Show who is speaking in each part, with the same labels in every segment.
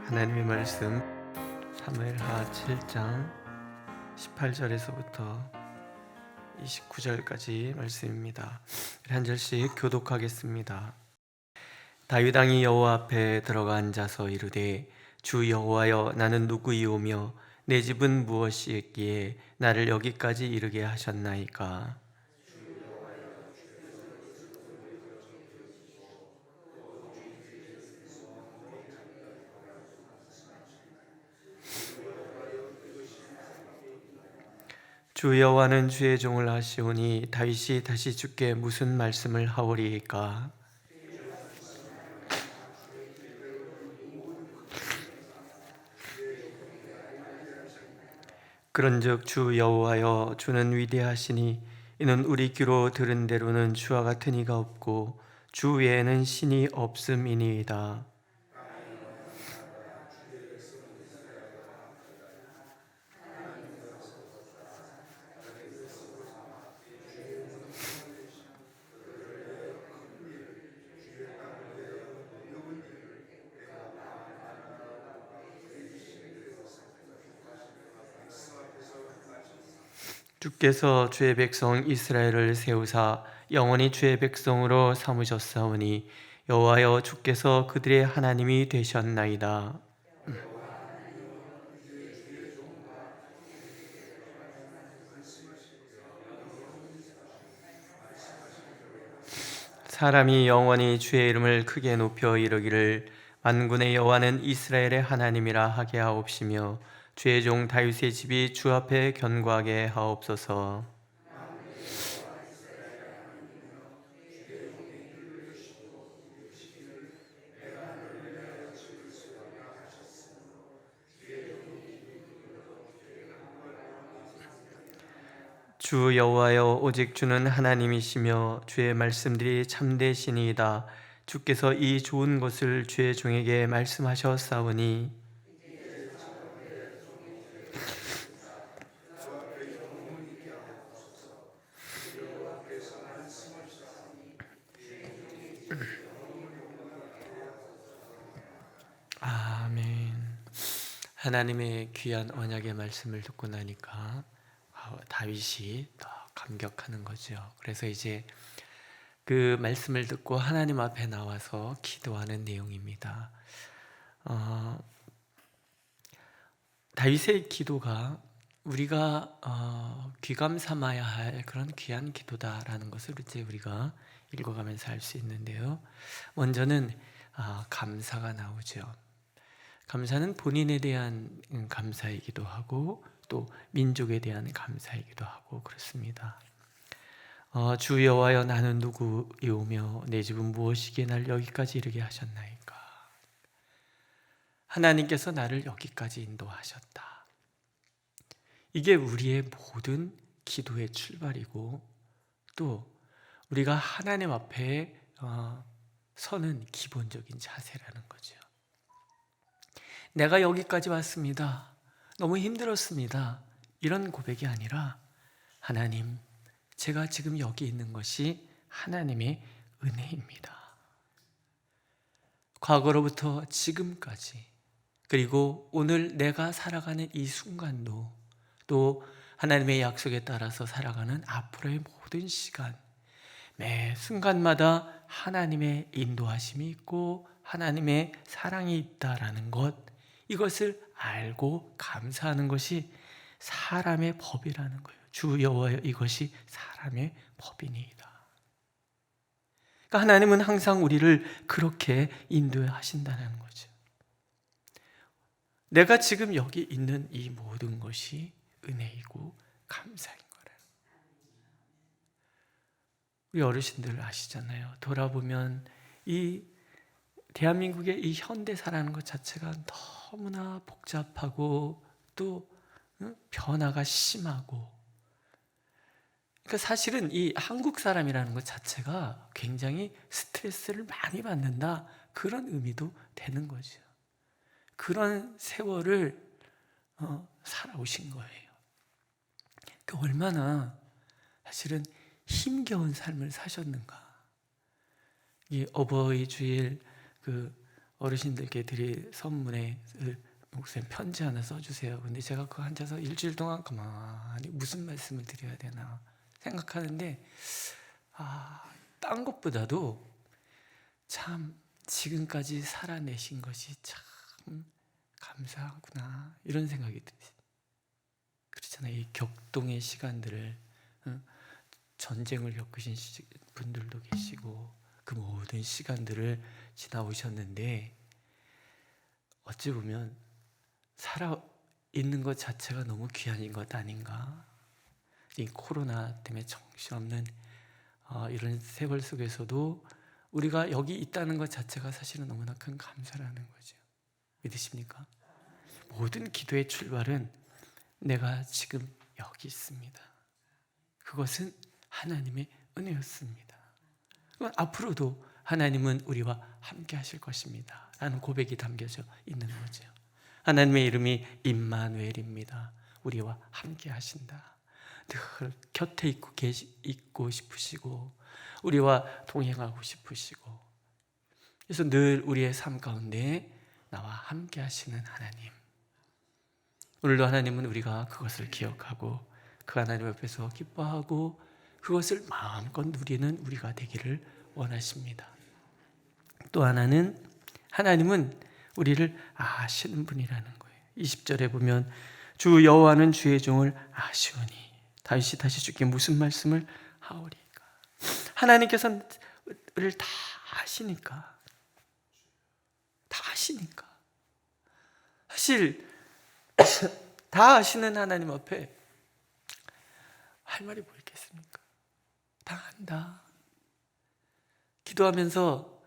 Speaker 1: 하나님의 말씀 사무엘하 7장 18절에서부터 29절까지 말씀입니다. 한 절씩 교독하겠습니다. 다윗 왕이 여호와 앞에 들어가 앉아서 이르되 주 여호와여 나는 누구이오며 내 집은 무엇이기에 나를 여기까지 이르게 하셨나이까. 주 여호와는 주의 종을 하시오니 다윗이 다시 주께 무슨 말씀을 하오리이까. 그런즉 주 여호와여 주는 위대하시니 이는 우리 귀로 들은 대로는 주와 같은 이가 없고 주 외에는 신이 없음이니이다. 주께서 주의 백성 이스라엘을 세우사 영원히 주의 백성으로 삼으셨사오니 여호와여 주께서 그들의 하나님이 되셨나이다. 사람이 영원히 주의 이름을 크게 높여 이르기를 만군의 여호와는 이스라엘의 하나님이라 하게 하옵시며 주의 종 다윗의 집이 주 앞에 견고하게 하옵소서. 주 여호와여 오직 주는 하나님이시며 주의 말씀들이 참되시니이다. 주께서 이 좋은 것을 주의 종에게 말씀하셨사오니 아멘. 하나님의 귀한 언약의 말씀을 듣고 나니까 다윗이 더 감격하는 거죠. 그래서 이제 그 말씀을 듣고 하나님 앞에 나와서 기도하는 내용입니다. 다윗의 기도가 우리가 귀감 삼아야 할 그런 귀한 기도다라는 것을 이제 우리가 읽어가면서 알 수 있는데요. 먼저는 감사가 나오죠. 감사는 본인에 대한 감사이기도 하고 또 민족에 대한 감사이기도 하고 그렇습니다. 주 여호와여 나는 누구이오며 내 집은 무엇이기에 날 여기까지 이르게 하셨나이까. 하나님께서 나를 여기까지 인도하셨다. 이게 우리의 모든 기도의 출발이고 또 우리가 하나님 앞에 서는 기본적인 자세라는 거죠. 내가 여기까지 왔습니다. 너무 힘들었습니다. 이런 고백이 아니라 하나님, 제가 지금 여기 있는 것이 하나님의 은혜입니다. 과거로부터 지금까지 그리고 오늘 내가 살아가는 이 순간도 또 하나님의 약속에 따라서 살아가는 앞으로의 모든 시간 매 순간마다 하나님의 인도하심이 있고 하나님의 사랑이 있다라는 것 이것을 알고 감사하는 것이 사람의 법이라는 거예요. 주 여호와여 이것이 사람의 법이니이다. 그러니까 하나님은 항상 우리를 그렇게 인도하신다는 거죠. 내가 지금 여기 있는 이 모든 것이 은혜이고 감사인 거래요. 우리 어르신들 아시잖아요. 돌아보면 이 대한민국의 이 현대사라는 것 자체가 너무나 복잡하고 또 변화가 심하고 그러니까 사실은 이 한국 사람이라는 것 자체가 굉장히 스트레스를 많이 받는다 그런 의미도 되는 거죠. 그런 세월을 살아오신 거예요. 그러니까 얼마나 사실은 힘겨운 삶을 사셨는가. 이 어버이 주일 어르신들께 드릴 선물에 목사님 편지 하나 써주세요. 근데 제가 그거 앉아서 일주일 동안 가만히 무슨 말씀을 드려야 되나 생각하는데 딴 것보다도 참 지금까지 살아내신 것이 참 감사하구나 이런 생각이 들어요. 그렇잖아요. 이 격동의 시간들을 전쟁을 겪으신 분들도 계시고 그 모든 시간들을 지나오셨는데 어찌 보면 살아 있는 것 자체가 너무 귀한 것 아닌가. 이 코로나 때문에 정신없는 이런 세월 속에서도 우리가 여기 있다는 것 자체가 사실은 너무나 큰 감사라는 거죠. 믿으십니까? 모든 기도의 출발은 내가 지금 여기 있습니다. 그것은 하나님의 은혜였습니다. 앞으로도 하나님은 우리와 함께 하실 것입니다 라는 고백이 담겨져 있는 거죠. 하나님의 이름이 임마누엘입니다. 우리와 함께 하신다. 늘 곁에 있고 싶으시고 우리와 동행하고 싶으시고 그래서 늘 우리의 삶 가운데 나와 함께 하시는 하나님. 오늘도 하나님은 우리가 그것을 기억하고 그 하나님 앞에서 기뻐하고 그것을 마음껏 누리는 우리가 되기를 원하십니다. 또 하나는 하나님은 우리를 아시는 분이라는 거예요. 20절에 보면 주 여호와는 주의 종을 아시오니 다윗이 다시 주께 무슨 말씀을 하오리까. 하나님께서는 우리를 다 아시니까 사실 다 아시는 하나님 앞에 할 말이 뭐 있겠습니까? 다 안다. 기도하면서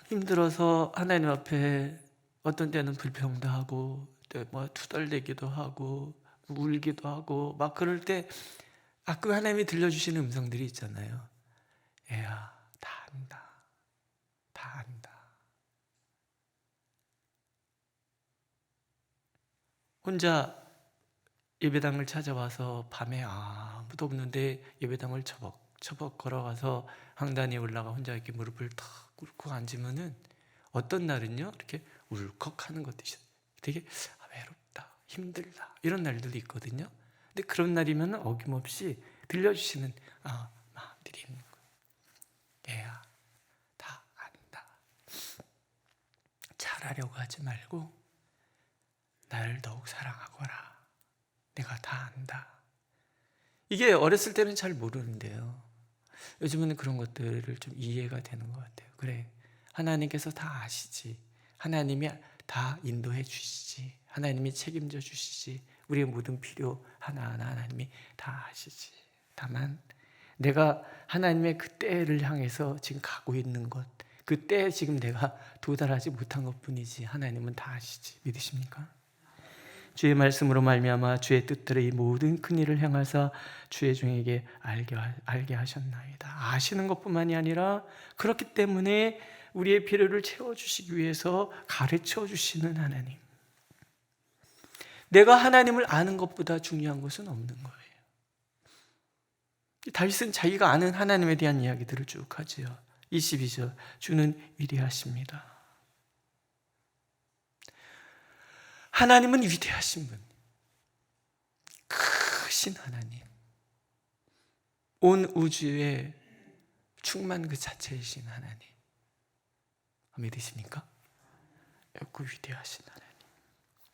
Speaker 1: 힘들어서 하나님 앞에 어떤 때는 불평도 하고 뭐 투덜대기도 하고 울기도 하고 막 그럴 때 가끔 하나님이 들려주시는 음성들이 있잖아요. 애야, 다 안다. 다 안다. 혼자 예배당을 찾아와서 밤에 아무도 없는데 예배당을 처벅 걸어가서 황단에 올라가 혼자 이렇게 무릎을 탁 꿇고 앉으면은 어떤 날은요 이렇게 울컥하는 것도 있어요. 되게 외롭다, 힘들다 이런 날들도 있거든요. 근데 그런 날이면 어김없이 들려주시는 마음들이 있는 거예요. 얘야, 다 안다. 잘하려고 하지 말고 나를 더욱 사랑하거라. 내가 다 안다. 이게 어렸을 때는 잘 모르는데요. 요즘은 그런 것들을 좀 이해가 되는 것 같아요. 그래, 하나님께서 다 아시지. 하나님이 다 인도해 주시지. 하나님이 책임져 주시지. 우리의 모든 필요 하나하나 하나님이 다 아시지. 다만 내가 하나님의 그 때를 향해서 지금 가고 있는 것, 그 때에 지금 내가 도달하지 못한 것뿐이지 하나님은 다 아시지. 믿으십니까? 주의 말씀으로 말미암아 주의 뜻대로 이 모든 큰 일을 행하사 주의 종에게 알게 하셨나이다. 아시는 것뿐만이 아니라 그렇기 때문에 우리의 필요를 채워주시기 위해서 가르쳐 주시는 하나님. 내가 하나님을 아는 것보다 중요한 것은 없는 거예요. 다윗은 자기가 아는 하나님에 대한 이야기들을 쭉 하지요. 22절 주는 위대하십니다. 하나님은 위대하신 분, 크신 하나님, 온 우주의 충만 그 자체이신 하나님. 믿으십니까? 그 위대하신 하나님.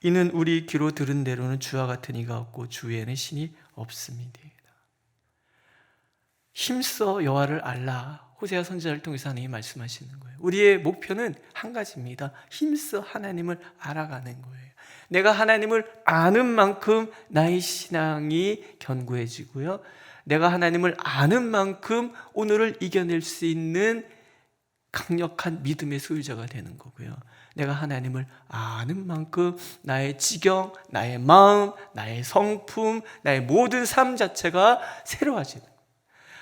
Speaker 1: 이는 우리 귀로 들은 대로는 주와 같은 이가 없고 주 외에는 신이 없습니다. 힘써 여호와를 알라. 호세아 선지자를 통해서 하나님이 말씀하시는 거예요. 우리의 목표는 한 가지입니다. 힘써 하나님을 알아가는 거예요. 내가 하나님을 아는 만큼 나의 신앙이 견고해지고요. 내가 하나님을 아는 만큼 오늘을 이겨낼 수 있는 강력한 믿음의 소유자가 되는 거고요. 내가 하나님을 아는 만큼 나의 지경, 나의 마음, 나의 성품, 나의 모든 삶 자체가 새로워지는 거예요.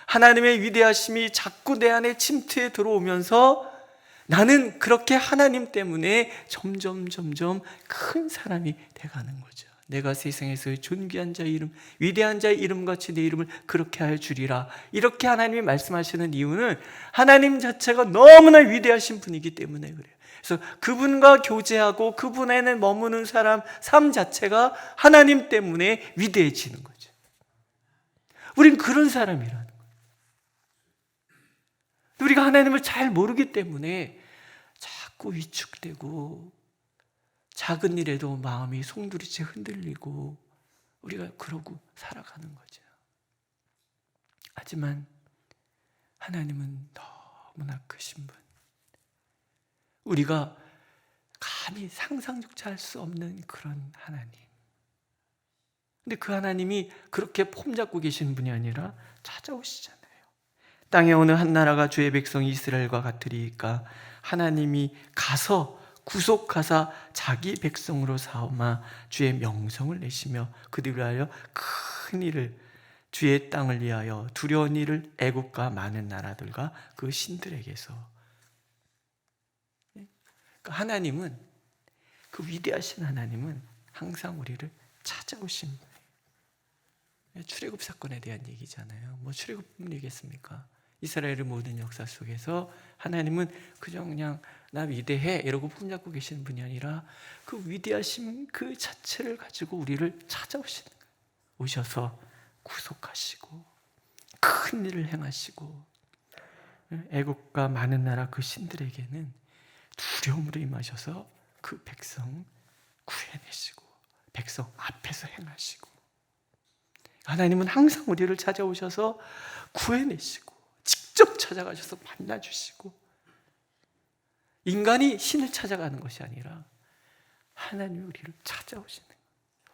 Speaker 1: 하나님의 위대하심이 자꾸 내 안에 침투해 들어오면서 나는 그렇게 하나님 때문에 점점 큰 사람이 돼가는 거죠. 내가 세상에서의 존귀한 자의 이름, 위대한 자의 이름같이 내 이름을 그렇게 하여 주리라. 이렇게 하나님이 말씀하시는 이유는 하나님 자체가 너무나 위대하신 분이기 때문에 그래요. 그래서 그분과 교제하고 그분에는 머무는 사람 삶 자체가 하나님 때문에 위대해지는 거죠. 우린 그런 사람이라는 거예요. 우리가 하나님을 잘 모르기 때문에 자꾸 위축되고 작은 일에도 마음이 송두리째 흔들리고 우리가 그러고 살아가는 거죠. 하지만 하나님은 너무나 크신 분, 우리가 감히 상상조차 할 수 없는 그런 하나님. 근데 그 하나님이 그렇게 폼잡고 계신 분이 아니라 찾아오시잖아요. 땅에 어느 한 나라가 주의 백성 이스라엘과 같으리이까 하나님이 가서 구속하사 자기 백성으로 사오마 주의 명성을 내시며 그들을 위하여 큰 일을, 주의 땅을 위하여 두려운 일을 애국과 많은 나라들과 그 신들에게서. 하나님은, 그 위대하신 하나님은 항상 우리를 찾아오신 분이에요. 출애굽 사건에 대한 얘기잖아요. 뭐 출애굽뿐 얘기했습니까? 이스라엘의 모든 역사 속에서 하나님은 그냥 나 위대해 이러고 폼잡고 계시는 분이 아니라 그 위대하심 그 자체를 가지고 우리를 찾아오시는 거예요. 오셔서 구속하시고 큰 일을 행하시고 애국과 많은 나라 그 신들에게는 두려움으로 임하셔서 그 백성 구해내시고 백성 앞에서 행하시고, 하나님은 항상 우리를 찾아오셔서 구해내시고 직접 찾아가셔서 만나주시고, 인간이 신을 찾아가는 것이 아니라 하나님이 우리를 찾아오시는 거예요.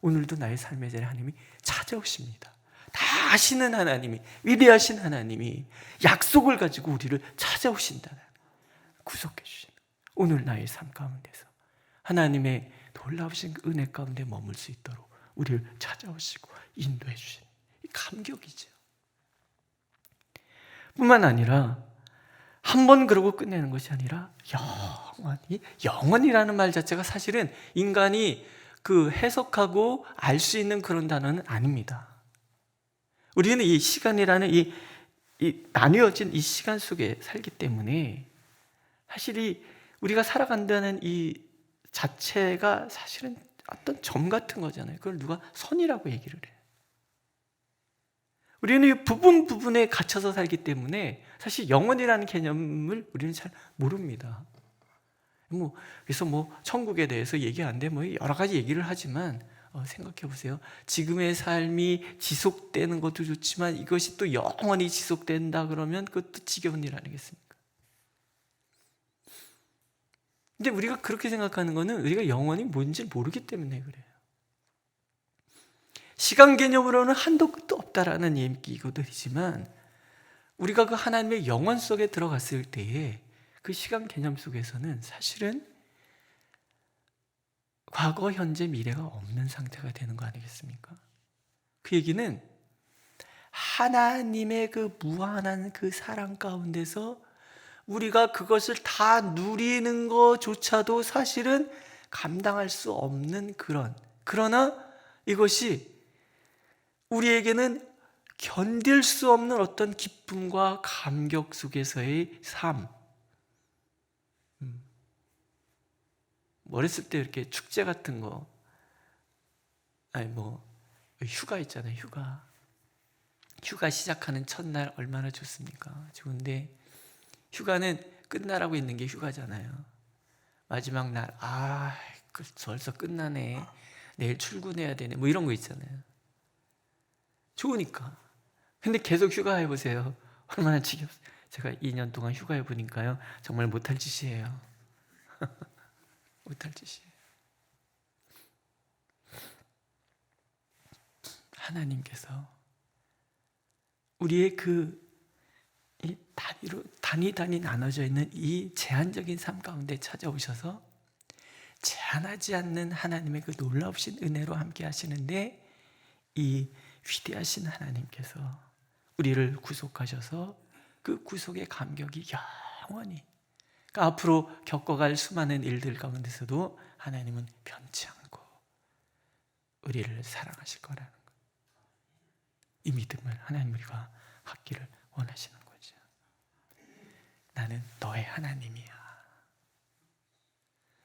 Speaker 1: 오늘도 나의 삶의 자리에 하나님이 찾아오십니다. 다 아시는 하나님이, 위대하신 하나님이 약속을 가지고 우리를 찾아오신다, 구속해 주시는 거예요. 오늘 나의 삶 가운데서 하나님의 놀라우신 은혜 가운데 머물 수 있도록 우리를 찾아오시고 인도해 주시는 감격이죠. 뿐만 아니라 한 번 그러고 끝내는 것이 아니라 영원히, 영원이라는 말 자체가 사실은 인간이 그 해석하고 알 수 있는 그런 단어는 아닙니다. 우리는 이 시간이라는 이 나뉘어진 이 시간 속에 살기 때문에 사실 우리가 살아간다는 이 자체가 사실은 어떤 점 같은 거잖아요. 그걸 누가 선이라고 얘기를 해요. 우리는 이 부분에 갇혀서 살기 때문에 사실 영원이라는 개념을 우리는 잘 모릅니다. 그래서 천국에 대해서 얘기 안 돼, 여러 가지 얘기를 하지만 생각해 보세요. 지금의 삶이 지속되는 것도 좋지만 이것이 또 영원히 지속된다 그러면 그것도 지겨운 일 아니겠습니까? 근데 우리가 그렇게 생각하는 거는 우리가 영원히 뭔지 모르기 때문에 그래요. 시간 개념으로는 한도 끝도 없다라는 얘기거든이지만 우리가 그 하나님의 영원 속에 들어갔을 때에 그 시간 개념 속에서는 사실은 과거, 현재, 미래가 없는 상태가 되는 거 아니겠습니까? 그 얘기는 하나님의 그 무한한 그 사랑 가운데서 우리가 그것을 다 누리는 것조차도 사실은 감당할 수 없는 그러나 이것이 우리에게는 견딜 수 없는 어떤 기쁨과 감격 속에서의 삶. 어렸을 때 이렇게 축제 같은 거, 휴가 있잖아요, 휴가. 휴가 시작하는 첫날 얼마나 좋습니까? 좋은데 휴가는 끝나라고 있는 게 휴가잖아요. 마지막 날, 벌써 끝나네. 내일 출근해야 되네. 이런 거 있잖아요. 좋으니까. 근데 계속 휴가 해보세요. 얼마나 지겹어요. 제가 2년 동안 휴가 해보니까요, 정말 못할 짓이에요. 못할 짓이에요. 하나님께서 우리의 이 단위 나눠져 있는 이 제한적인 삶 가운데 찾아오셔서 제한하지 않는 하나님의 그 놀라우신 은혜로 함께 하시는데, 이 위대하신 하나님께서 우리를 구속하셔서 그 구속의 감격이 영원히, 그러니까 앞으로 겪어갈 수많은 일들 가운데서도 하나님은 변치 않고 우리를 사랑하실 거라는 것, 이 믿음을 하나님 우리가 갖기를 원하시는 거죠. 나는 너의 하나님이야.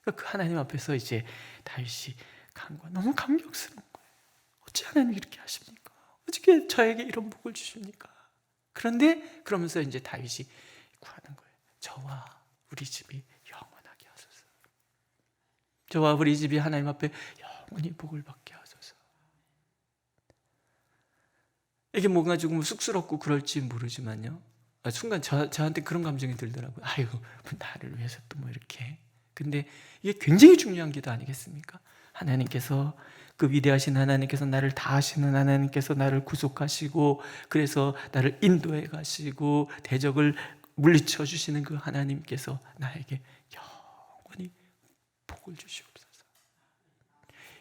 Speaker 1: 그 하나님 앞에서 이제 다윗이 간 거 너무 감격스러운 거예요. 어찌 하나님 이렇게 하십니까? 어떻게 저에게 이런 복을 주십니까? 그런데 그러면서 이제 다윗이 구하는 거예요. 저와 우리 집이 영원하게 하소서. 저와 우리 집이 하나님 앞에 영원히 복을 받게 하소서. 이게 뭔가 조금 쑥스럽고 그럴지 모르지만요, 순간 저한테 그런 감정이 들더라고요. 아이고, 나를 위해서 또 뭐 이렇게. 근데 이게 굉장히 중요한 기도 아니겠습니까? 하나님께서, 그 위대하신 하나님께서, 나를 다 아시는 하나님께서 나를 구속하시고, 그래서 나를 인도해 가시고 대적을 물리쳐 주시는 그 하나님께서 나에게 영원히 복을 주시옵소서.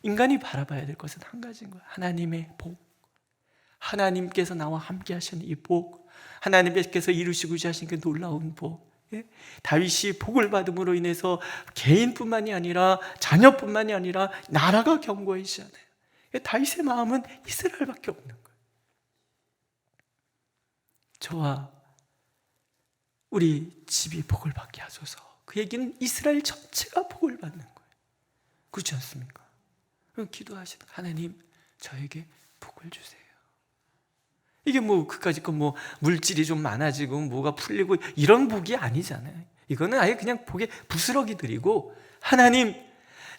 Speaker 1: 인간이 바라봐야 될 것은 한 가지인 거예요. 하나님의 복. 하나님께서 나와 함께 하시는 이 복, 하나님께서 이루시고자 하신 그 놀라운 복. 다윗이 복을 받음으로 인해서 개인뿐만이 아니라 자녀뿐만이 아니라 나라가 견고해지잖아요. 다윗의 마음은 이스라엘밖에 없는 거예요. 저와 우리 집이 복을 받게 하소서. 그 얘기는 이스라엘 전체가 복을 받는 거예요. 그렇지 않습니까? 기도하시는 하나님, 저에게 복을 주세요. 이게 뭐 그까짓 거 뭐 물질이 좀 많아지고 뭐가 풀리고 이런 복이 아니잖아요. 이거는 아예 그냥 복의 부스러기들이고, 하나님,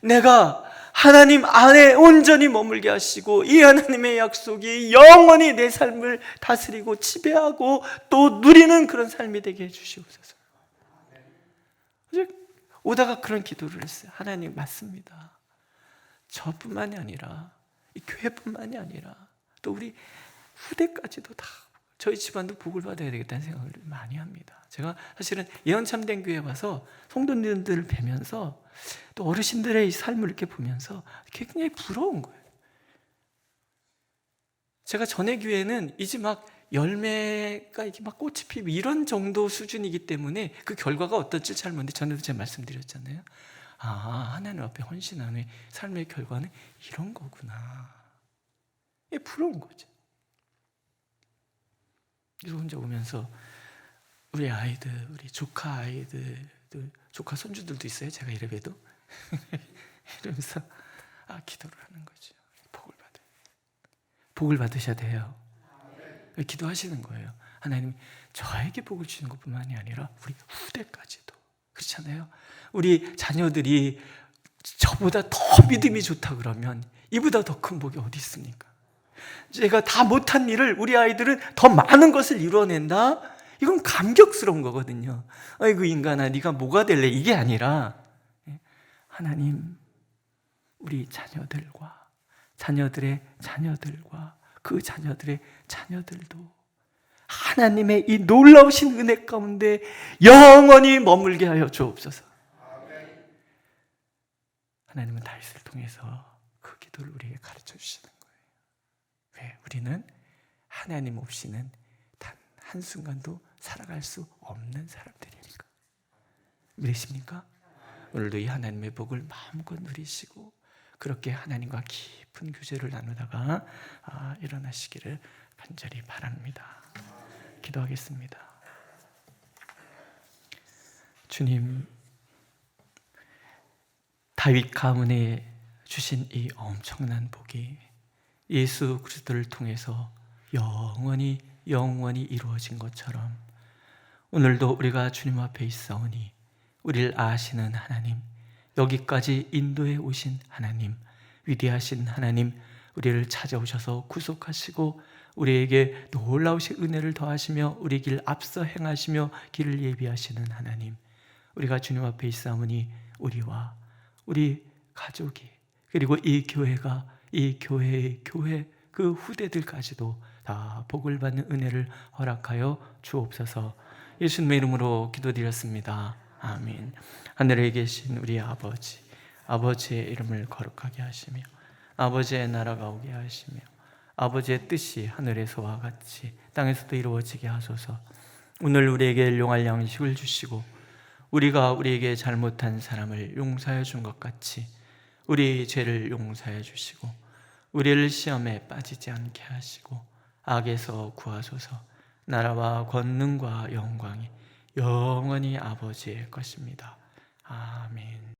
Speaker 1: 내가 하나님 안에 온전히 머물게 하시고 이 하나님의 약속이 영원히 내 삶을 다스리고 지배하고 또 누리는 그런 삶이 되게 해주시옵소서. 오다가 그런 기도를 했어요. 하나님, 맞습니다. 저뿐만이 아니라 이 교회뿐만이 아니라 또 우리 후대까지도 다 저희 집안도 복을 받아야 되겠다는 생각을 많이 합니다. 제가 사실은 예언참된 교회에 와서 성도님들을 뵈면서 또 어르신들의 삶을 이렇게 보면서 굉장히 부러운 거예요. 제가 전에 교회는 이제 막 열매가 이렇게 막 꽃이 피고 이런 정도 수준이기 때문에 그 결과가 어떨지 잘 모르는데, 전에도 제가 말씀드렸잖아요. 아, 하나님 앞에 헌신하는 삶의 결과는 이런 거구나. 이게 부러운 거죠. 그래서 혼자 오면서 우리 아이들, 우리 조카 아이들, 조카 손주들도 있어요. 제가 이래봬도 이러면서 기도를 하는 거죠. 복을 받으셔야 돼요. 기도하시는 거예요. 하나님, 저에게 복을 주시는 것뿐만이 아니라 우리 후대까지도. 그렇잖아요. 우리 자녀들이 저보다 더 믿음이 좋다 그러면 이보다 더 큰 복이 어디 있습니까? 제가 다 못한 일을 우리 아이들은 더 많은 것을 이뤄낸다? 이건 감격스러운 거거든요. 아이고 인간아, 네가 뭐가 될래? 이게 아니라, 하나님, 우리 자녀들과 자녀들의 자녀들과 그 자녀들의 자녀들도 하나님의 이 놀라우신 은혜 가운데 영원히 머물게 하여 주옵소서. 하나님은 다윗을 통해서 그 기도를 우리에게 가르쳐 주시는 거예요. 왜? 우리는 하나님 없이는 단 한순간도 살아갈 수 없는 사람들이니까. 믿으십니까? 오늘도 이 하나님의 복을 마음껏 누리시고 그렇게 하나님과 깊은 교제를 나누다가 일어나시기를 간절히 바랍니다. 기도하겠습니다. 주님, 다윗 가문에 주신 이 엄청난 복이 예수 그리스도를 통해서 영원히 이루어진 것처럼 오늘도 우리가 주님 앞에 있사오니 우리를 아시는 하나님, 여기까지 인도해 오신 하나님, 위대하신 하나님, 우리를 찾아오셔서 구속하시고 우리에게 놀라우신 은혜를 더하시며 우리 길 앞서 행하시며 길을 예비하시는 하나님, 우리가 주님 앞에 있사오니 우리와 우리 가족이, 그리고 이 교회가, 이 교회의 교회 그 후대들까지도 다 복을 받는 은혜를 허락하여 주옵소서. 예수님의 이름으로 기도드렸습니다. 아멘. 하늘에 계신 우리 아버지, 아버지의 이름을 거룩하게 하시며 아버지의 나라가 오게 하시며 아버지의 뜻이 하늘에서와 같이 땅에서도 이루어지게 하소서. 오늘 우리에게 일용할 양식을 주시고 우리가 우리에게 잘못한 사람을 용서해 준 것 같이 우리 죄를 용서해 주시고 우리를 시험에 빠지지 않게 하시고 악에서 구하소서. 나라와 권능과 영광이 영원히 아버지의 것입니다. 아멘.